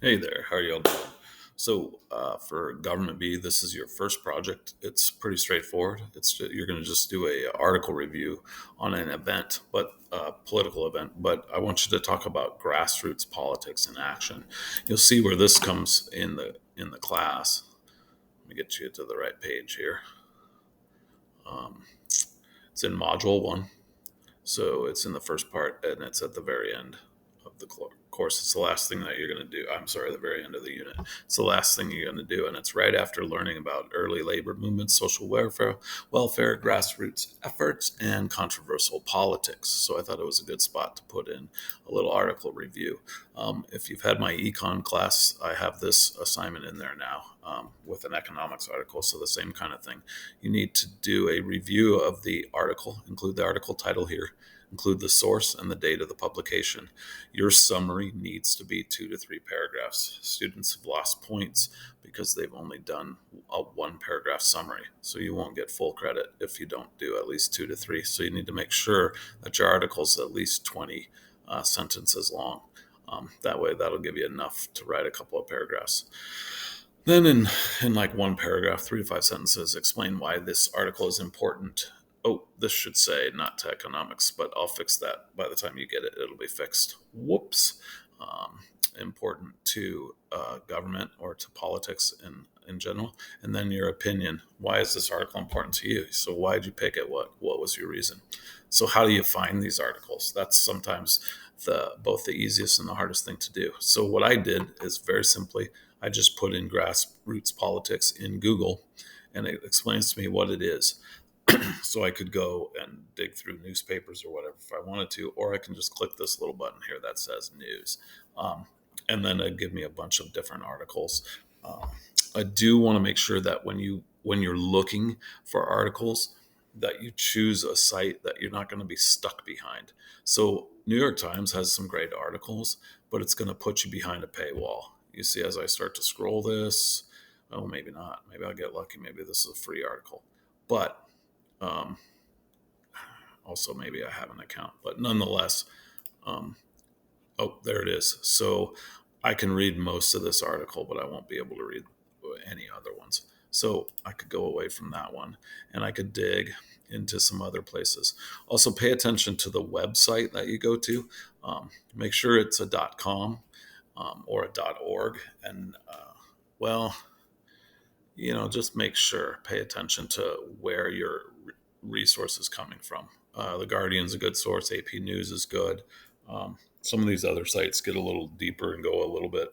Hey there, how are you all doing? For Government B, this is your first project. It's pretty straightforward. You're going to just do a article review on an event, but political event. But I want you to talk about grassroots politics in action. You'll see where this comes in the class. Let me get you to the right page here. Um, it's in Module One. So it's in the first part and it's at the very end of the course. It's the last thing that you're going to do. I'm sorry, the very end of the unit. It's the last thing you're going to do. And it's right after learning about early labor movements, social welfare, grassroots efforts, and controversial politics. So I thought it was a good spot to put in a little article review. If you've had my econ class, I have this assignment in there now with an economics article. So the same kind of thing. You need to do a review of the article, include the article title here, include the source and the date of the publication. Your summary needs to be 2 to 3 paragraphs. Students have lost points because they've only done a 1 paragraph summary. So you won't get full credit if you don't do at least 2 to 3. So you need to make sure that your article is at least 20 sentences long. That way, that'll give you enough to write a couple of paragraphs. Then, in like 1 paragraph, 3 to 5 sentences, explain why this article is important. Oh, this should say not to economics, but I'll fix that by the time you get it. It'll be fixed. Whoops. Um, Important to government or to politics in general. And then your opinion. Why is this article important to you? So why did you pick it? What was your reason? So how do you find these articles? That's sometimes both the easiest and the hardest thing to do. So what I did is very simply, I just put in grassroots politics in Google, and it explains to me what it is. So I could go and dig through newspapers or whatever if I wanted to, or I can just click this little button here that says news, and then it'd give me a bunch of different articles. Um, I do want to make sure that when you're looking for articles, that you choose a site that you're not going to be stuck behind. So New York Times has some great articles, but it's going to put you behind a paywall. You see, as I start to scroll this, oh, maybe not. Maybe I'll get lucky. Maybe this is a free article, but um, also maybe I have an account. But nonetheless, um, oh, there it is. So I can read most of this article, but I won't be able to read any other ones. So I could go away from that one and I could dig into some other places. Also, pay attention to the website that you go to. Make sure it's a .com or a .org. And, well, just make sure, pay attention to where your resource is coming from. The Guardian's a good source. AP News is good. Some of these other sites get a little deeper and go a little bit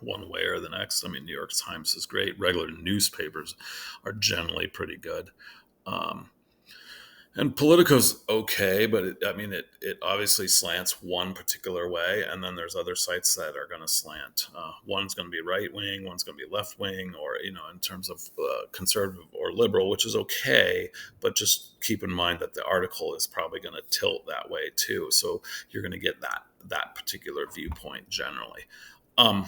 one way or the next. I mean, New York Times is great. Regular newspapers are generally pretty good. Um, and Politico's okay, but it obviously slants one particular way, and then there's other sites that are going to slant. One's going to be right wing, one's going to be left wing, or in terms of conservative or liberal, which is okay. But just keep in mind that the article is probably going to tilt that way too. So you're going to get that particular viewpoint generally. Um,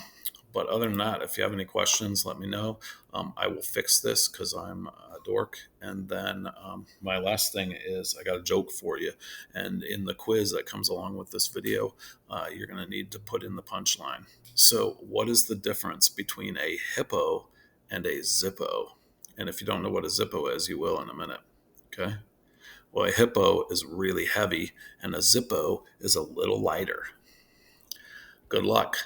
but other than that, if you have any questions, let me know. I will fix this because I'm a dork. And then my last thing is I got a joke for you. And in the quiz that comes along with this video, you're going to need to put in the punchline. So, what is the difference between a hippo and a Zippo? And if you don't know what a Zippo is, you will in a minute. Okay. Well, a hippo is really heavy, and a Zippo is a little lighter. Good luck.